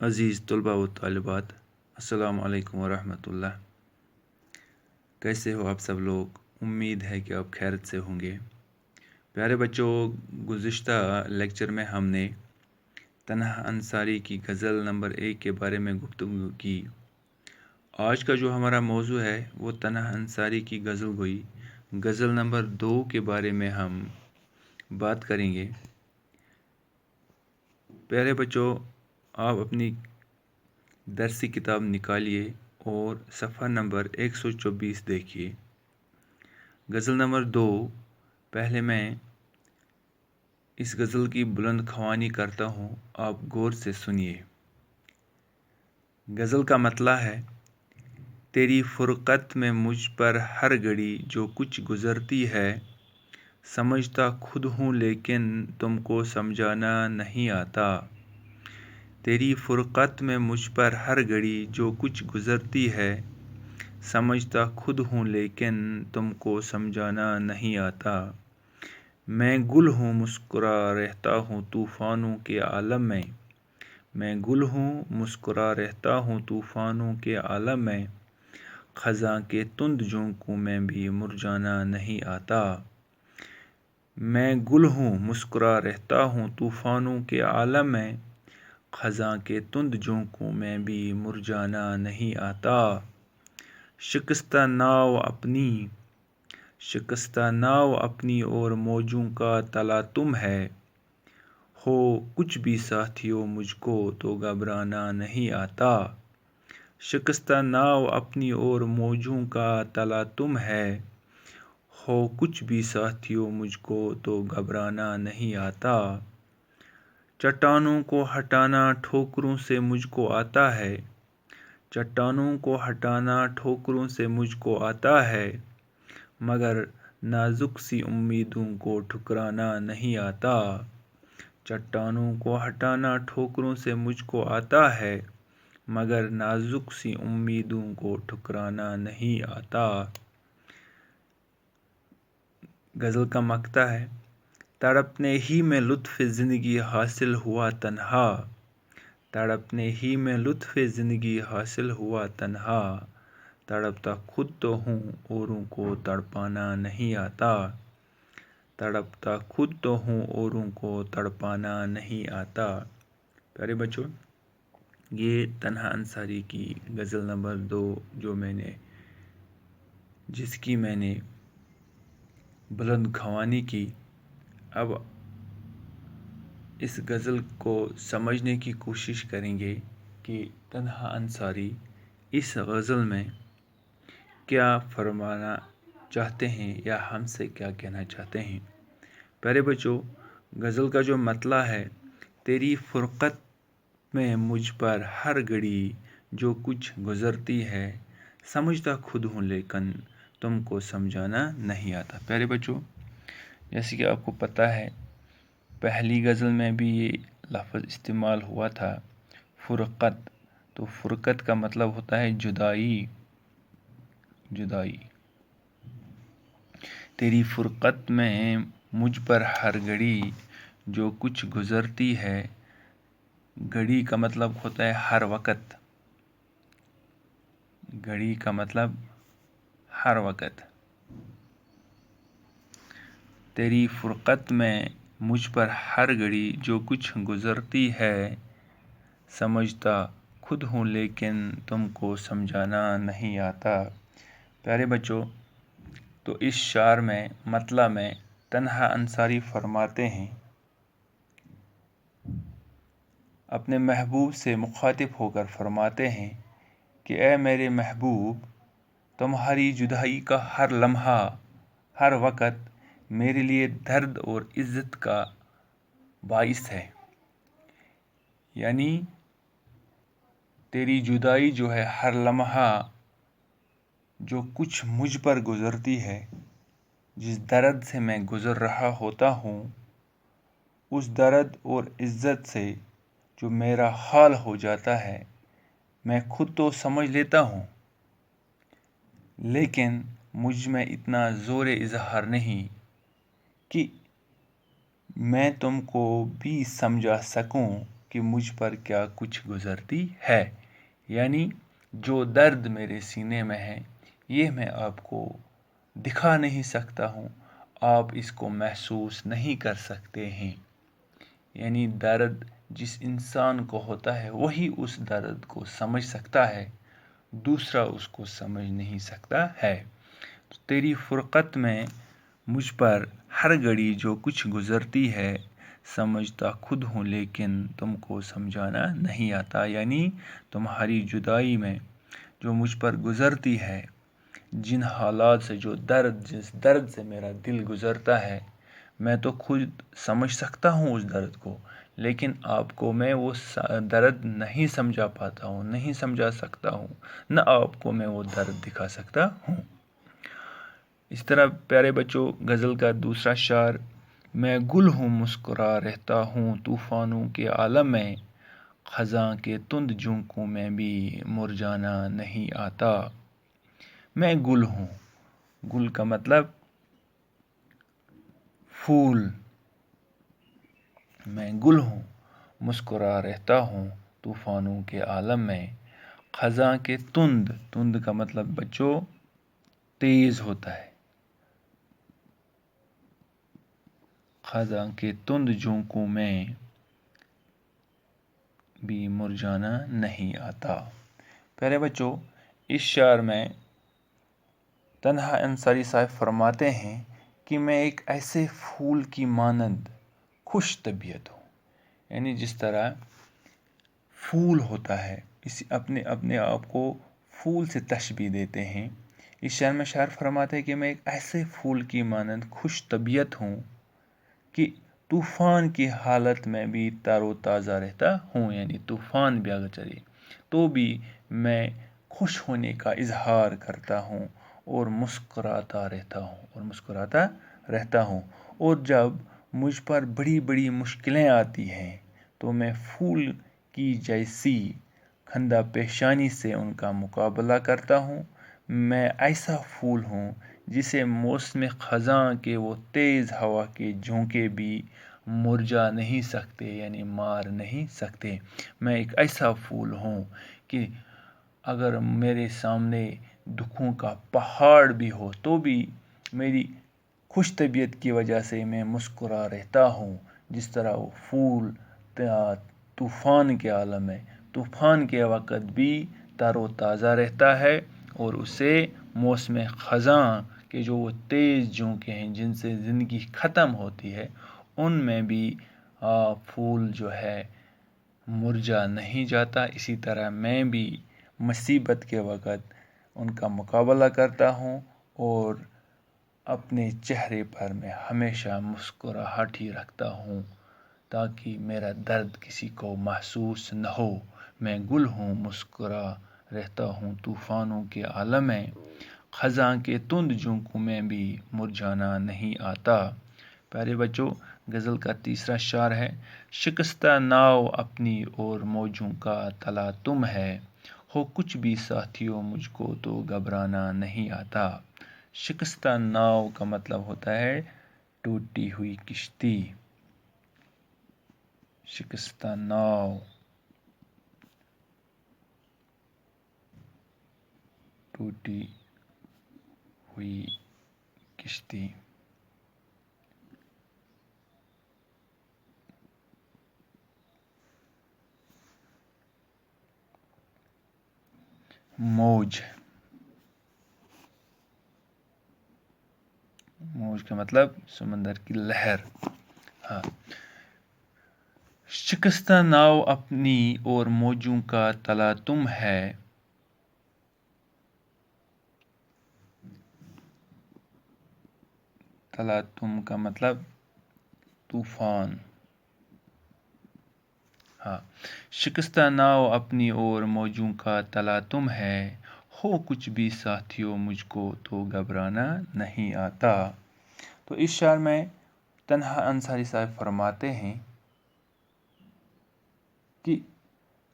عزیز طلباء و طالبات، السلام علیکم ورحمۃ اللہ۔ کیسے ہو آپ سب لوگ؟ امید ہے کہ آپ خیریت سے ہوں گے۔ پیارے بچوں، گزشتہ لیکچر میں ہم نے تنہا انصاری کی غزل نمبر 1 کے بارے میں گفتگو کی۔ آج کا جو ہمارا موضوع ہے وہ تنہا انصاری کی غزل گوئی غزل نمبر 2 کے بارے میں ہم بات کریں گے۔ پیارے بچوں، آپ اپنی درسی کتاب نکالیے اور صفحہ نمبر 124 دیکھیے۔ غزل نمبر 2، پہلے میں اس غزل کی بلند خوانی کرتا ہوں، آپ غور سے سنیے۔ غزل کا مطلب ہے: تیری فرقت میں مجھ پر ہر گھڑی جو کچھ گزرتی ہے، سمجھتا خود ہوں لیکن تم کو سمجھانا نہیں آتا۔ تیری فرقت میں مجھ پر ہر گھڑی جو کچھ گزرتی ہے، سمجھتا خود ہوں لیکن تم کو سمجھانا نہیں آتا۔ میں گل ہوں مسکرا رہتا ہوں طوفانوں کے عالم میں، میں گل ہوں مسکرا رہتا ہوں طوفانوں کے عالم میں، خزاں کے تند جھونکوں میں بھی مرجانا نہیں آتا۔ میں گل ہوں مسکرا رہتا ہوں طوفانوں کے عالم میں، خزاں کے تند جھونکوں میں بھی مرجانا نہیں آتا۔ شکستہ ناؤ اپنی اور موجوں کا تلاطم ہے، ہو کچھ بھی ساتھیو مجھ کو تو گھبرانا نہیں آتا۔ شکستہ ناؤ اپنی اور موجوں کا تلاطم ہے، ہو کچھ بھی ساتھیو مجھ کو تو گھبرانا نہیں آتا۔ چٹانوں کو ہٹانا ٹھوکروں سے مجھ کو آتا ہے، چٹانوں کو ہٹانا ٹھوکروں سے مجھ کو آتا ہے، مگر نازک سی امیدوں کو ٹھکرانا نہیں آتا۔ چٹانوں کو ہٹانا ٹھوکروں سے مجھ کو آتا ہے، مگر نازک سی امیدوں کو ٹھکرانا نہیں آتا۔ غزل کا مقطع ہے: تڑپنے ہی میں لطف زندگی حاصل ہوا تنہا، تڑپنے ہی میں لطف زندگی حاصل ہوا تنہا، تڑپتا خود تو ہوں اوروں کو تڑپانا نہیں آتا، تڑپتا خود تو ہوں اوروں کو تڑپانا نہیں آتا۔ پیارے بچوں، یہ تنہا انصاری کی غزل نمبر 2 جس کی میں نے بلند خوانی کی۔ اب اس غزل کو سمجھنے کی کوشش کریں گے کہ تنہا انصاری اس غزل میں کیا فرمانا چاہتے ہیں یا ہم سے کیا کہنا چاہتے ہیں۔ پیارے بچوں، غزل کا جو مطلب ہے: تیری فرقت میں مجھ پر ہر گھڑی جو کچھ گزرتی ہے، سمجھتا خود ہوں لیکن تم کو سمجھانا نہیں آتا۔ پیارے بچوں، جیسے کہ آپ کو پتہ ہے، پہلی غزل میں بھی یہ لفظ استعمال ہوا تھا، فرقت۔ تو فرقت کا مطلب ہوتا ہے جدائی، جدائی۔ تیری فرقت میں مجھ پر ہر گھڑی جو کچھ گزرتی ہے، گھڑی کا مطلب ہوتا ہے ہر وقت، گھڑی کا مطلب ہر وقت۔ تیری فرقت میں مجھ پر ہر گھڑی جو کچھ گزرتی ہے، سمجھتا خود ہوں لیکن تم کو سمجھانا نہیں آتا۔ پیارے بچوں، تو اس شعر میں مطلب میں تنہا انصاری فرماتے ہیں، اپنے محبوب سے مخاطب ہو کر فرماتے ہیں کہ اے میرے محبوب، تمہاری جدائی کا ہر لمحہ، ہر وقت میرے لیے درد اور عزت کا باعث ہے۔ یعنی تیری جدائی جو ہے ہر لمحہ جو کچھ مجھ پر گزرتی ہے، جس درد سے میں گزر رہا ہوتا ہوں، اس درد اور عزت سے جو میرا حال ہو جاتا ہے، میں خود تو سمجھ لیتا ہوں، لیکن مجھ میں اتنا زور اظہار نہیں کہ میں تم کو بھی سمجھا سکوں کہ مجھ پر کیا کچھ گزرتی ہے، یعنی جو درد میرے سینے میں ہے یہ میں آپ کو دکھا نہیں سکتا ہوں، آپ اس کو محسوس نہیں کر سکتے ہیں۔ یعنی درد جس انسان کو ہوتا ہے وہی اس درد کو سمجھ سکتا ہے، دوسرا اس کو سمجھ نہیں سکتا ہے۔ تو تیری فرقت میں مجھ پر ہر گھڑی جو کچھ گزرتی ہے، سمجھتا خود ہوں لیکن تم کو سمجھانا نہیں آتا، یعنی تمہاری جدائی میں جو مجھ پر گزرتی ہے، جن حالات سے جس درد سے میرا دل گزرتا ہے، میں تو خود سمجھ سکتا ہوں اس درد کو، لیکن آپ کو میں وہ درد نہیں سمجھا پاتا ہوں، نہیں سمجھا سکتا ہوں، نہ آپ کو میں وہ درد دکھا سکتا ہوں۔ اس طرح پیارے بچوں، غزل کا دوسرا شعر: میں گل ہوں مسکرا رہتا ہوں طوفانوں کے عالم میں، خزاں کے تند جھونکوں میں بھی مرجانا نہیں آتا۔ میں گل ہوں، گل کا مطلب پھول، میں گل ہوں مسکرا رہتا ہوں طوفانوں کے عالم میں، خزاں کے تند کا مطلب بچوں تیز ہوتا ہے، خزاں کے تند جھونکوں میں بھی مرجانا نہیں آتا۔ پیارے بچوں، اس شعر میں تنہا انصاری صاحب فرماتے ہیں کہ میں ایک ایسے پھول کی مانند خوش طبیعت ہوں، یعنی جس طرح پھول ہوتا ہے، اپنے آپ کو پھول سے تشبیہ دیتے ہیں۔ اس شعر میں شاعر فرماتے ہیں کہ میں ایک ایسے پھول کی مانند خوش طبیعت ہوں کہ طوفان کی حالت میں بھی تر و تازہ رہتا ہوں، یعنی طوفان بھی اگر چلے تو بھی میں خوش ہونے کا اظہار کرتا ہوں اور مسکراتا رہتا ہوں، اور جب مجھ پر بڑی بڑی مشکلیں آتی ہیں تو میں پھول کی جیسی خندہ پیشانی سے ان کا مقابلہ کرتا ہوں۔ میں ایسا پھول ہوں جسے موسم خزاں کے وہ تیز ہوا کے جھونکے بھی مرجا نہیں سکتے، یعنی مار نہیں سکتے۔ میں ایک ایسا پھول ہوں کہ اگر میرے سامنے دکھوں کا پہاڑ بھی ہو تو بھی میری خوش طبیعت کی وجہ سے میں مسکرا رہتا ہوں، جس طرح وہ پھول طوفان کے عالم میں طوفان کے وقت بھی تر و تازہ رہتا ہے، اور اسے موسم خزاں کے جو وہ تیز جھونکے ہیں جن سے زندگی ختم ہوتی ہے، ان میں بھی پھول جو ہے مرجا نہیں جاتا۔ اسی طرح میں بھی مصیبت کے وقت ان کا مقابلہ کرتا ہوں اور اپنے چہرے پر میں ہمیشہ مسکراہٹ ہی رکھتا ہوں تاکہ میرا درد کسی کو محسوس نہ ہو۔ میں گل ہوں مسکرا رہتا ہوں طوفانوں کے عالم میں، خزاں کے تند جھونکوں میں بھی مرجانا نہیں آتا۔ پیارے بچوں، غزل کا تیسرا شعر ہے: شکستہ ناؤ اپنی اور موجوں کا تلا تم ہے، ہو کچھ بھی ساتھیوں مجھ کو تو گھبرانا نہیں آتا۔ شکستہ ناؤ کا مطلب ہوتا ہے ٹوٹی ہوئی کشتی، شکستہ ناؤ، ٹوٹی ہوئی کشتی۔ موج کا مطلب سمندر کی لہر۔ شکستہ ناؤ اپنی اور موجوں کا تلا تم ہے، تلا تم کا مطلب طوفان۔ شکستہ ناؤ اپنی اور موجوں کا تلا تم ہے، ہو کچھ بھی ساتھیوں مجھ کو تو گھبرانا نہیں آتا۔ تو اس شعر میں تنہا انصاری صاحب فرماتے ہیں کہ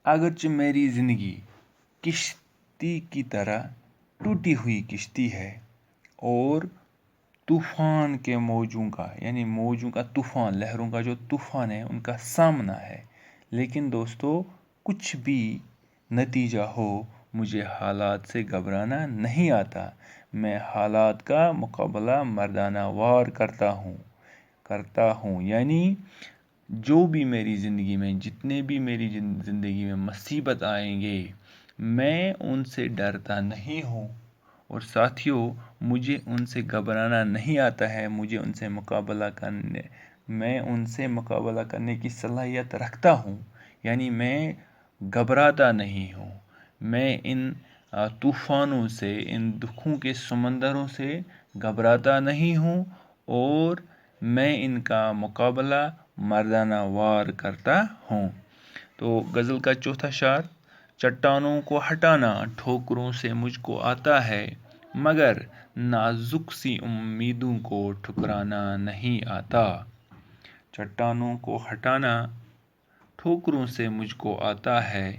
اگرچہ میری زندگی کشتی کی طرح ٹوٹی ہوئی کشتی ہے اور طوفان کے موجوں کا، یعنی موجوں کا طوفان، لہروں کا جو طوفان ہے ان کا سامنا ہے، لیکن دوستو کچھ بھی نتیجہ ہو مجھے حالات سے گھبرانا نہیں آتا. میں حالات کا مقابلہ مردانہ وار کرتا ہوں. یعنی جو بھی میری زندگی میں جتنے بھی میری زندگی میں مصیبت آئیں گے میں ان سے ڈرتا نہیں ہوں. اور ساتھیوں مجھے ان سے گھبرانا نہیں آتا ہے. مجھے ان سے میں ان سے مقابلہ کرنے کی صلاحیت رکھتا ہوں. یعنی میں گھبراتا نہیں ہوں. میں ان طوفانوں سے ان دکھوں کے سمندروں سے گھبراتا نہیں ہوں اور میں ان کا مقابلہ مردانہ وار کرتا ہوں. تو غزل کا چوتھا شعر. چٹانوں کو ہٹانا ٹھوکروں سے مجھ کو آتا ہے مگر نازک سی امیدوں کو ٹھکرانا نہیں آتا. چٹانوں کو ہٹانا ٹھوکروں سے مجھ کو آتا ہے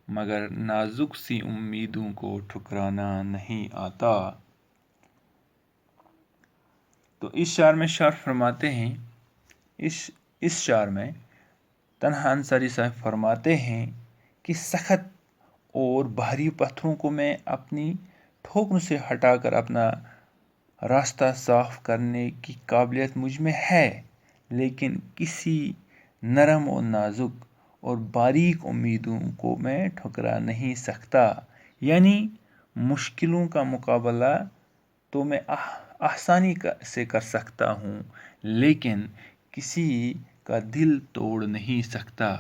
مگر نازک سی امیدوں کو ٹھکرانا نہیں آتا. تو اس شعر میں شاعر فرماتے ہیں اس شعر میں تنہا انصاری صاحب فرماتے ہیں کہ سخت اور بھاری پتھروں کو میں اپنی ٹھوکروں سے ہٹا کر اپنا راستہ صاف کرنے کی قابلیت مجھ میں ہے، لیکن کسی نرم و نازک اور باریک امیدوں کو میں ٹھکرا نہیں سکتا. یعنی مشکلوں کا مقابلہ تو میں آسانی سے کر سکتا ہوں لیکن کسی کا دل توڑ نہیں سکتا.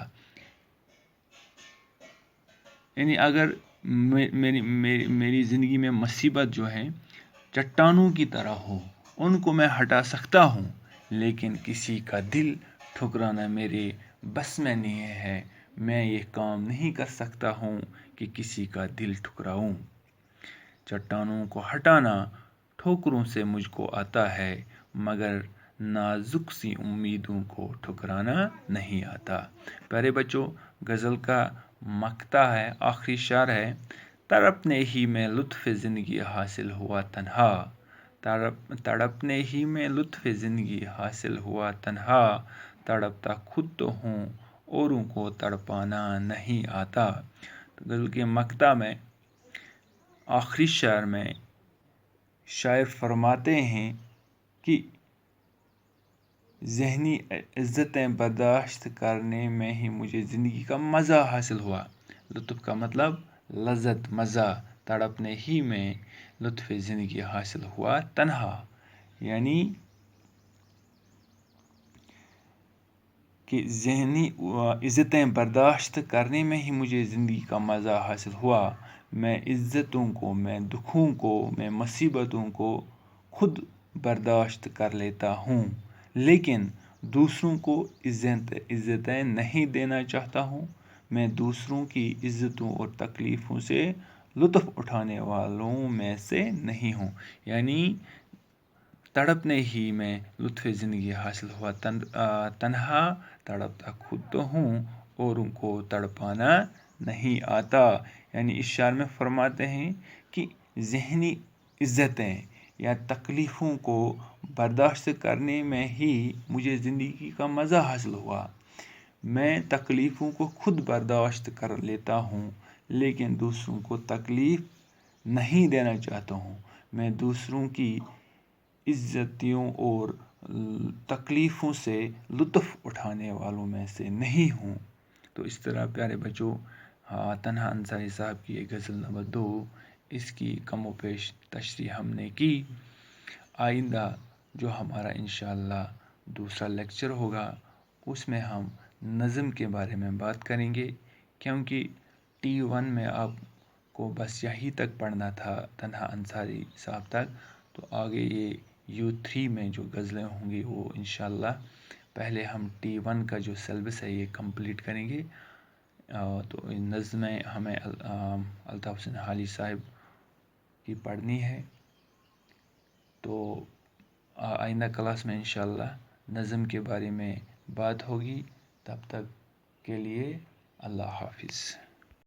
یعنی اگر میری زندگی میں مصیبت جو ہے چٹانوں کی طرح ہو ان کو میں ہٹا سکتا ہوں لیکن کسی کا دل ٹھکرانا میرے بس میں نہیں ہے. میں یہ کام نہیں کر سکتا ہوں کہ کسی کا دل ٹھکراؤں. چٹانوں کو ہٹانا ٹھوکروں سے مجھ کو آتا ہے مگر نازک سی امیدوں کو ٹھکرانا نہیں آتا. پیارے بچوں غزل کا مقطع ہے، آخری شعر ہے. تڑپنے ہی میں لطف زندگی حاصل ہوا تنہا. تڑپنے ہی میں لطف زندگی حاصل ہوا تنہا. تڑپتا خود تو ہوں اوروں کو تڑپانا نہیں آتا. غزل کے مقطع میں آخری شعر میں شاعر فرماتے ہیں کہ ذہنی عزتیں برداشت کرنے میں ہی مجھے زندگی کا مزہ حاصل ہوا. لطف کا مطلب لذت، مزہ. تڑپنے ہی میں لطف زندگی حاصل ہوا تنہا. یعنی کہ ذہنی عزتیں برداشت کرنے میں ہی مجھے زندگی کا مزہ حاصل ہوا. میں عزتوں کو، میں دکھوں کو، میں مصیبتوں کو خود برداشت کر لیتا ہوں لیکن دوسروں کو عزتیں نہیں دینا چاہتا ہوں. میں دوسروں کی عزتوں اور تکلیفوں سے لطف اٹھانے والوں میں سے نہیں ہوں. یعنی تڑپنے ہی میں لطف زندگی حاصل ہوا تنہا. تڑپتا خود تو ہوں اوروں کو تڑپانا نہیں آتا. یعنی اس شعر میں فرماتے ہیں کہ ذہنی عزتیں یا تکلیفوں کو برداشت کرنے میں ہی مجھے زندگی کا مزہ حاصل ہوا. میں تکلیفوں کو خود برداشت کر لیتا ہوں لیکن دوسروں کو تکلیف نہیں دینا چاہتا ہوں. میں دوسروں کی عزتوں اور تکلیفوں سے لطف اٹھانے والوں میں سے نہیں ہوں. تو اس طرح پیارے بچوں تنہا انصاری صاحب کی یہ غزل نمبر 2 اس کی کم و بیش تشریح ہم نے کی. آئندہ جو ہمارا انشاءاللہ دوسرا لیکچر ہوگا اس میں ہم نظم کے بارے میں بات کریں گے کیونکہ T1 میں آپ کو بس یہی تک پڑھنا تھا تنہا انصاری صاحب تک. تو آگے یہ U3 میں جو غزلیں ہوں گی وہ انشاءاللہ پہلے ہم T1 کا جو سلیبس ہے یہ کمپلیٹ کریں گے. تو نظمیں ہمیں الطاف حسین حالی صاحب کی پڑھنی ہے. تو آئندہ کلاس میں انشاءاللہ نظم کے بارے میں بات ہوگی. تب تک کے لیے اللہ حافظ.